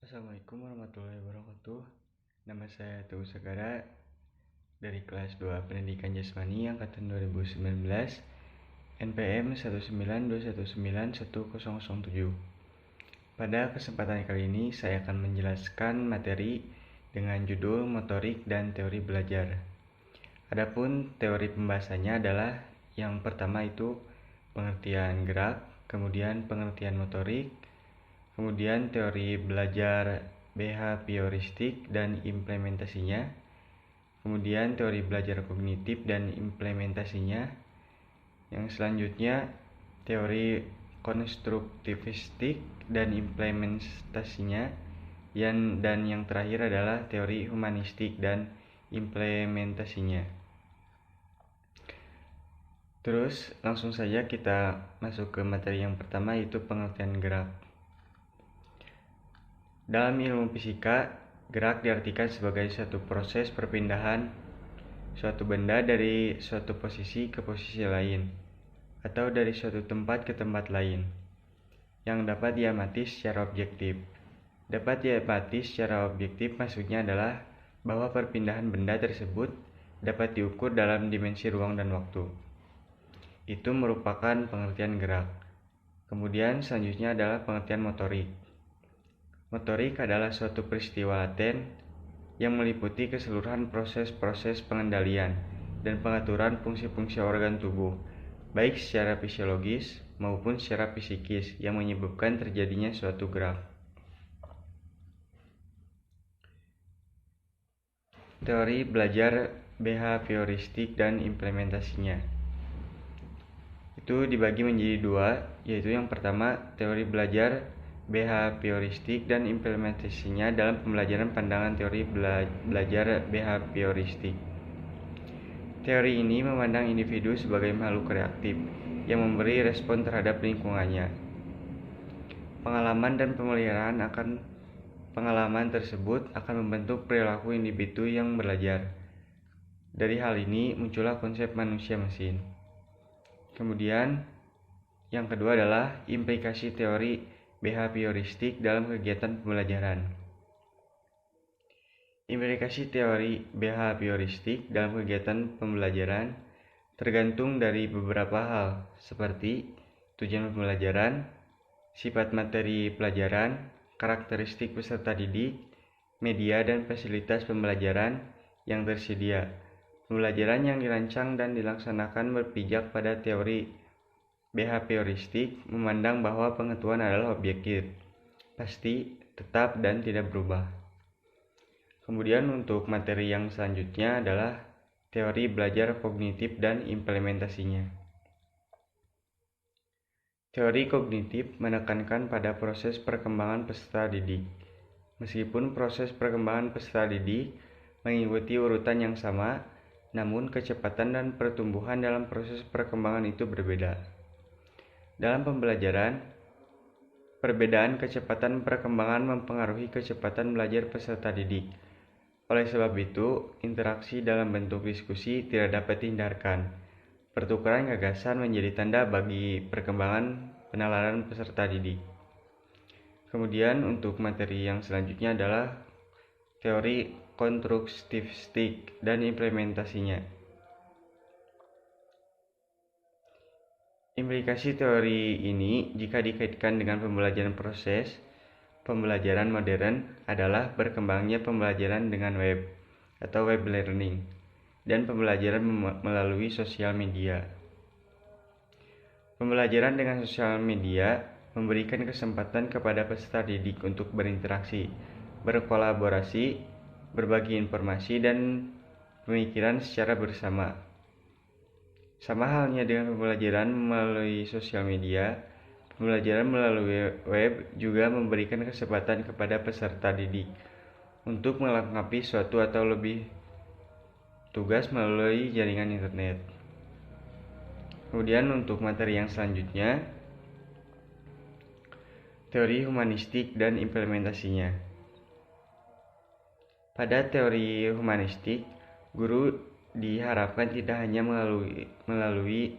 Assalamualaikum warahmatullahi wabarakatuh. Nama saya Teguh Sagara dari kelas 2 Pendidikan Jasmani angkatan 2019 NPM 192191007. Pada kesempatan kali ini saya akan menjelaskan materi dengan judul motorik dan teori belajar. Adapun teori pembahasannya adalah yang pertama itu pengertian gerak, kemudian pengertian motorik, kemudian teori belajar behavioristik dan implementasinya, kemudian teori belajar kognitif dan implementasinya, yang selanjutnya teori konstruktivistik dan implementasinya, dan yang terakhir adalah teori humanistik dan implementasinya. Terus langsung saja kita masuk ke materi yang pertama, yaitu pengertian gerak. Dalam ilmu fisika, gerak diartikan sebagai suatu proses perpindahan suatu benda dari suatu posisi ke posisi lain, atau dari suatu tempat ke tempat lain, yang dapat diamati secara objektif. Dapat diamati secara objektif maksudnya adalah bahwa perpindahan benda tersebut dapat diukur dalam dimensi ruang dan waktu. Itu merupakan pengertian gerak. Kemudian selanjutnya adalah pengertian motorik. Motorik adalah suatu peristiwa laten yang meliputi keseluruhan proses-proses pengendalian dan pengaturan fungsi-fungsi organ tubuh, baik secara fisiologis maupun secara psikis, yang menyebabkan terjadinya suatu gerak. Teori belajar behavioristik dan implementasinya itu dibagi menjadi dua, yaitu yang pertama teori belajar behavioristik dan implementasinya dalam pembelajaran pandangan teori belajar behavioristik. Teori ini memandang individu sebagai makhluk reaktif yang memberi respon terhadap lingkungannya. Pengalaman tersebut akan membentuk perilaku individu yang belajar. Dari hal ini muncullah konsep manusia mesin. Kemudian yang kedua adalah implikasi teori behavioristik dalam kegiatan pembelajaran. Implikasi teori behavioristik dalam kegiatan pembelajaran tergantung dari beberapa hal, seperti tujuan pembelajaran, sifat materi pelajaran, karakteristik peserta didik, media dan fasilitas pembelajaran yang tersedia. Pembelajaran yang dirancang dan dilaksanakan berpijak pada teori behavioristik memandang bahwa pengetahuan adalah objektif, pasti, tetap, dan tidak berubah. Kemudian untuk materi yang selanjutnya adalah teori belajar kognitif dan implementasinya. Teori kognitif menekankan pada proses perkembangan peserta didik. Meskipun proses perkembangan peserta didik mengikuti urutan yang sama, namun kecepatan dan pertumbuhan dalam proses perkembangan itu berbeda. Dalam pembelajaran, perbedaan kecepatan perkembangan mempengaruhi kecepatan belajar peserta didik. Oleh sebab itu, interaksi dalam bentuk diskusi tidak dapat dihindarkan. Pertukaran gagasan menjadi tanda bagi perkembangan penalaran peserta didik. Kemudian untuk materi yang selanjutnya adalah teori konstruktivistik dan implementasinya. Implikasi teori ini jika dikaitkan dengan pembelajaran proses pembelajaran modern adalah berkembangnya pembelajaran dengan web atau web learning dan pembelajaran melalui sosial media. Pembelajaran dengan sosial media memberikan kesempatan kepada peserta didik untuk berinteraksi, berkolaborasi, berbagi informasi dan pemikiran secara bersama. Sama halnya dengan pembelajaran melalui sosial media, pembelajaran melalui web juga memberikan kesempatan kepada peserta didik untuk melengkapi suatu atau lebih tugas melalui jaringan internet. Kemudian untuk materi yang selanjutnya, teori humanistik dan implementasinya. Pada teori humanistik, guru diharapkan tidak hanya melalui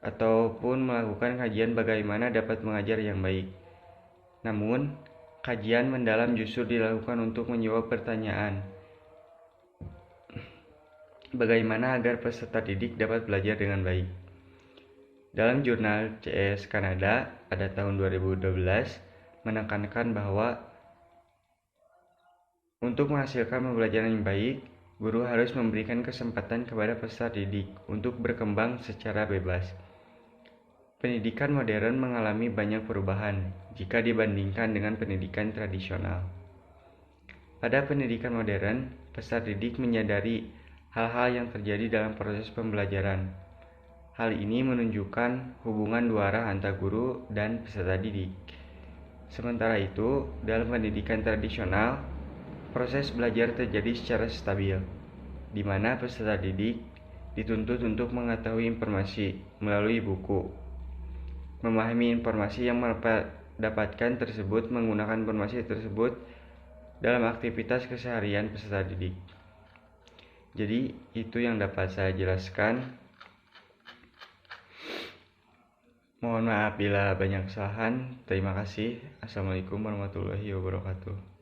ataupun melakukan kajian bagaimana dapat mengajar yang baik, namun kajian mendalam justru dilakukan untuk menjawab pertanyaan, bagaimana agar peserta didik dapat belajar dengan baik. Dalam jurnal CS Kanada pada tahun 2012 menekankan bahwa untuk menghasilkan pembelajaran yang baik, guru harus memberikan kesempatan kepada peserta didik untuk berkembang secara bebas. Pendidikan modern mengalami banyak perubahan jika dibandingkan dengan pendidikan tradisional. Pada pendidikan modern, peserta didik menyadari hal-hal yang terjadi dalam proses pembelajaran. Hal ini menunjukkan hubungan dua arah antara guru dan peserta didik. Sementara itu, dalam pendidikan tradisional, proses belajar terjadi secara stabil, di mana peserta didik dituntut untuk mengetahui informasi melalui buku, memahami informasi yang mendapatkan tersebut, menggunakan informasi tersebut dalam aktivitas keseharian peserta didik. Jadi, itu yang dapat saya jelaskan. Mohon maaf bila banyak kesalahan. Terima kasih. Assalamualaikum warahmatullahi wabarakatuh.